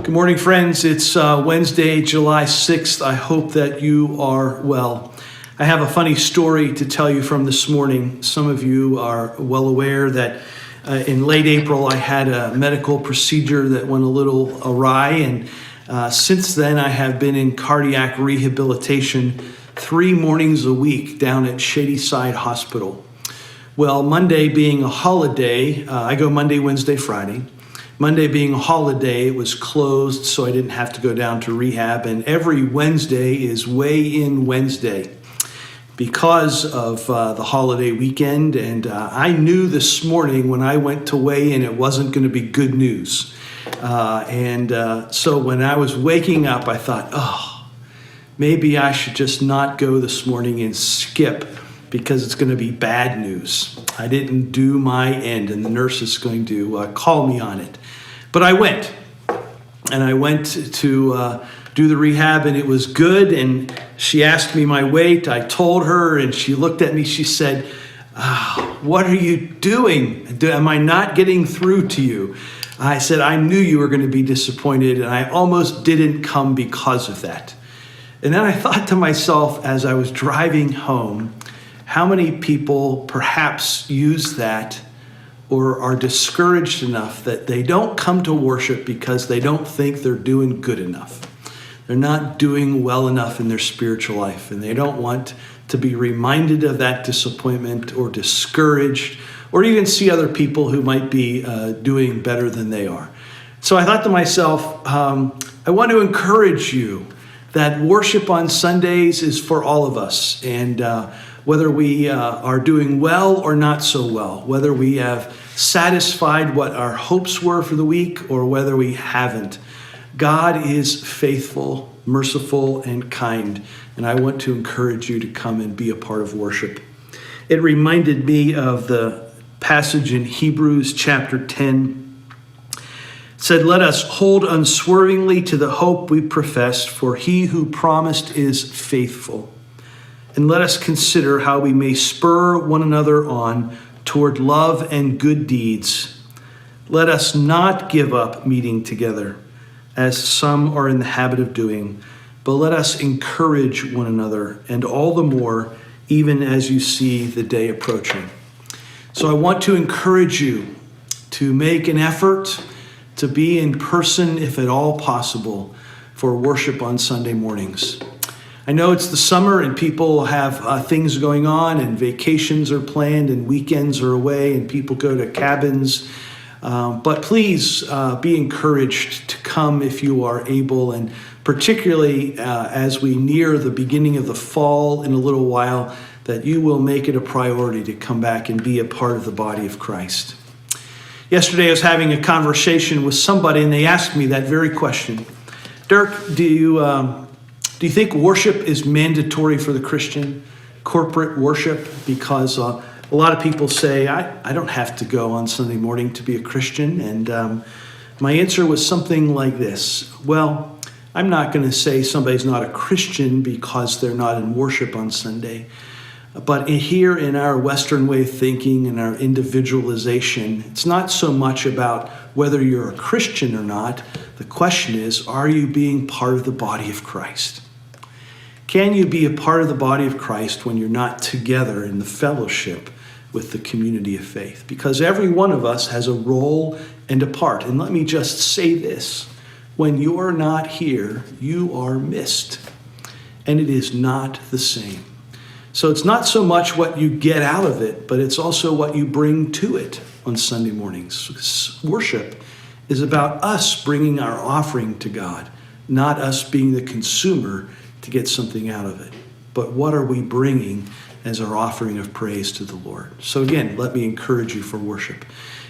Good morning, friends. It's Wednesday, July 6th. I hope that you are well. I have a funny story to tell you from this morning. Some of you are well aware that in late April I had a medical procedure that went a little awry, and since then I have been in cardiac rehabilitation 3 mornings a week down at Shadyside Hospital. Well, Monday being a holiday, I go Monday, Wednesday, Friday. Monday being a holiday, it was closed, so I didn't have to go down to rehab. And every Wednesday is Weigh-In Wednesday because of the holiday weekend. And I knew this morning when I went to weigh in, it wasn't going to be good news. So when I was waking up, I thought, maybe I should just not go this morning and skip because it's going to be bad news. I didn't do my end, and the nurse is going to call me on it. But I went, and I went to do the rehab, and it was good, and she asked me my weight. I told her, and she looked at me. She said, what are you doing? Am I not getting through to you? I said, I knew you were going to be disappointed, and I almost didn't come because of that. And then I thought to myself as I was driving home, how many people perhaps use that or are discouraged enough that they don't come to worship because they don't think they're doing good enough. They're not doing well enough in their spiritual life, and they don't want to be reminded of that disappointment or discouraged or even see other people who might be doing better than they are. So I thought to myself, I want to encourage you that worship on Sundays is for all of us, and whether we are doing well or not so well, whether we have satisfied what our hopes were for the week or whether we haven't. God is faithful, merciful, and kind, and I want to encourage you to come and be a part of worship. It reminded me of the passage in Hebrews chapter 10. It said, "Let us hold unswervingly to the hope we profess, for he who promised is faithful. And let us consider how we may spur one another on toward love and good deeds. Let us not give up meeting together, as some are in the habit of doing, but let us encourage one another, and all the more, even as you see the day approaching." So I want to encourage you to make an effort to be in person, if at all possible, for worship on Sunday mornings. I know it's the summer and people have things going on, and vacations are planned and weekends are away and people go to cabins. But please be encouraged to come if you are able, and particularly as we near the beginning of the fall in a little while, that you will make it a priority to come back and be a part of the body of Christ. Yesterday I was having a conversation with somebody and they asked me that very question. Dirk, do you think worship is mandatory for the Christian, corporate worship? Because a lot of people say, I don't have to go on Sunday morning to be a Christian. And my answer was something like this. Well, I'm not going to say somebody's not a Christian because they're not in worship on Sunday. But here in our Western way of thinking and our individualization, it's not so much about whether you're a Christian or not. The question is, are you being part of the body of Christ? Can you be a part of the body of Christ when you're not together in the fellowship with the community of faith? Because every one of us has a role and a part. And let me just say this. When you're not here, you are missed. And it is not the same. So it's not so much what you get out of it, but it's also what you bring to it on Sunday mornings. Worship is about us bringing our offering to God, not us being the consumer to get something out of it. But what are we bringing as our offering of praise to the Lord? So again, let me encourage you for worship.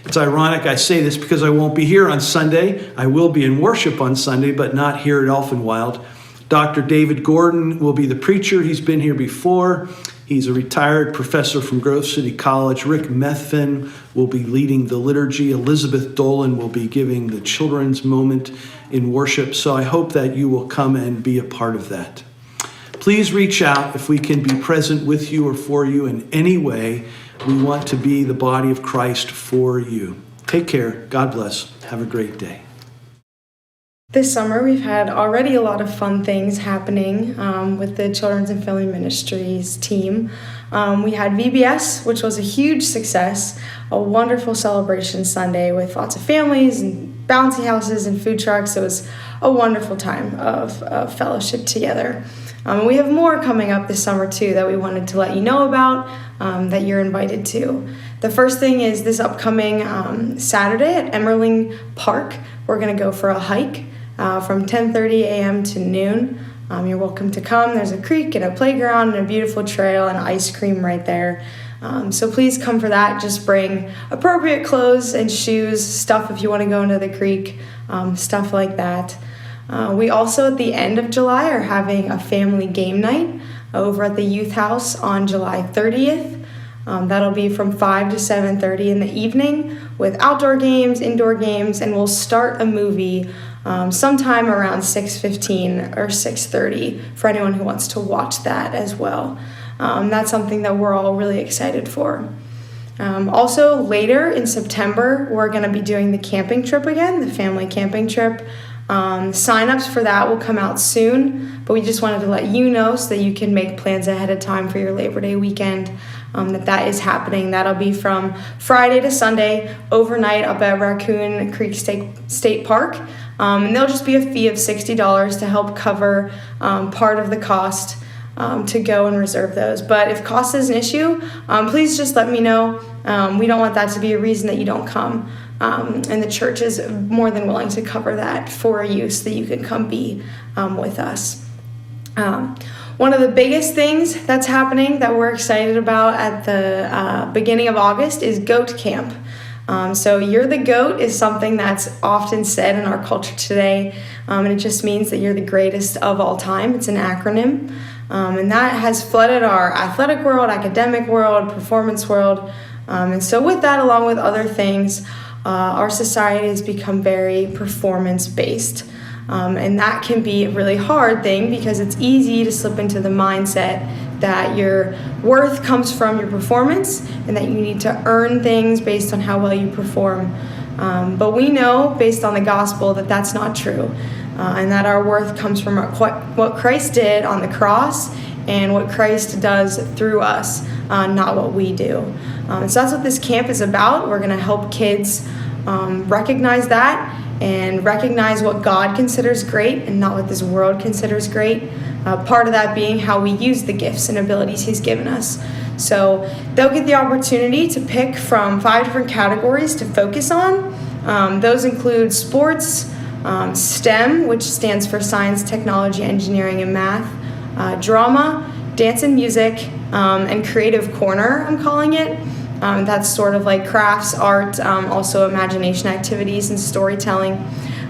It's ironic I say this because I won't be here on Sunday. I will be in worship on Sunday, but not here at Elfinwild. Dr. David Gordon will be the preacher. He's been here before. He's a retired professor from Grove City College. Rick Methvin will be leading the liturgy. Elizabeth Dolan will be giving the children's moment in worship. So I hope that you will come and be a part of that. Please reach out if we can be present with you or for you in any way. We want to be the body of Christ for you. Take care. God bless. Have a great day. This summer, we've had already a lot of fun things happening with the Children's and Family Ministries team. We had VBS, which was a huge success, a wonderful celebration Sunday with lots of families and bouncy houses and food trucks. It was a wonderful time of fellowship together. We have more coming up this summer too that we wanted to let you know about, that you're invited to. The first thing is this upcoming Saturday at Emmerling Park. We're going to go for a hike from 10:30 a.m. to noon. You're welcome to come. There's a creek and a playground and a beautiful trail and ice cream right there. So please come for that. Just bring appropriate clothes and shoes, stuff if you want to go into the creek, stuff like that. We also, at the end of July, are having a family game night over at the Youth House on July 30th. That'll be from 5 to 7:30 in the evening with outdoor games, indoor games, and we'll start a movie sometime around 6:15 or 6:30 for anyone who wants to watch that as well. That's something that we're all really excited for. Also, later in September, we're going to be doing the camping trip again, the family camping trip. Sign-ups for that will come out soon, but we just wanted to let you know so that you can make plans ahead of time for your Labor Day weekend, that is happening. That'll be from Friday to Sunday, overnight up at Raccoon Creek State Park. And there'll just be a fee of $60 to help cover part of the cost to go and reserve those. But if cost is an issue, please just let me know. We don't want that to be a reason that you don't come. And the church is more than willing to cover that for you so that you can come be with us. One of the biggest things that's happening that we're excited about at the beginning of August is Goat Camp. So You're the Goat is something that's often said in our culture today, and it just means that you're the greatest of all time. It's an acronym, and that has flooded our athletic world, academic world, performance world. And so with that, along with other things, our society has become very performance-based. And that can be a really hard thing because it's easy to slip into the mindset that your worth comes from your performance and that you need to earn things based on how well you perform. But we know, based on the gospel, that that's not true, and that our worth comes from what Christ did on the cross and what Christ does through us, not what we do. So that's what this camp is about. We're going to help kids recognize that and recognize what God considers great and not what this world considers great. Part of that being how we use the gifts and abilities He's given us. So they'll get the opportunity to pick from 5 different categories to focus on. Those include sports, STEM, which stands for science, technology, engineering, and math, drama, dance and music, and creative corner, I'm calling it. That's sort of like crafts, art, also imagination activities and storytelling.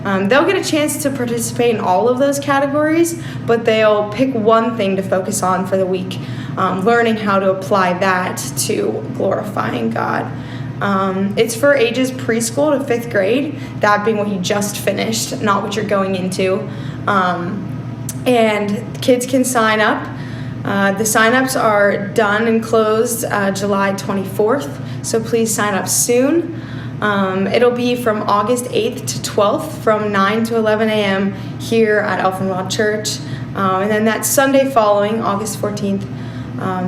They'll get a chance to participate in all of those categories, but they'll pick one thing to focus on for the week, learning how to apply that to glorifying God. It's for ages preschool to 5th grade, that being what you just finished, not what you're going into. And kids can sign up. The sign-ups are done and closed July 24th, so please sign up soon. It'll be from August 8th to 12th from 9 to 11 a.m. here at Elfenwald Church. And then that Sunday following, August 14th,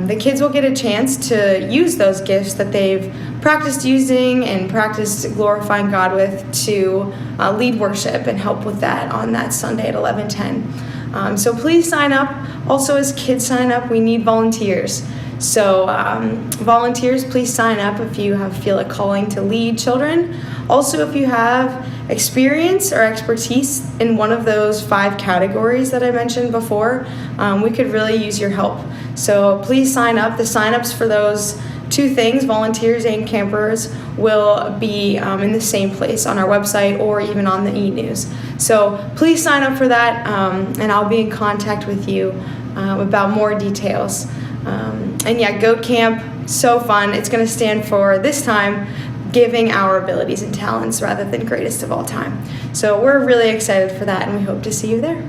the kids will get a chance to use those gifts that they've practiced using and practiced glorifying God with to lead worship and help with that on that Sunday at 11:10. So please sign up. Also, as kids sign up, we need volunteers. So volunteers, please sign up if you feel a calling to lead children. Also, if you have experience or expertise in one of those 5 categories that I mentioned before, we could really use your help. So please sign up. The sign-ups for those 2 things, volunteers and campers, will be in the same place on our website or even on the e-news. So please sign up for that, and I'll be in contact with you about more details. And yeah, Goat Camp, so fun. It's going to stand for, this time, giving our abilities and talents rather than greatest of all time. So we're really excited for that, and we hope to see you there.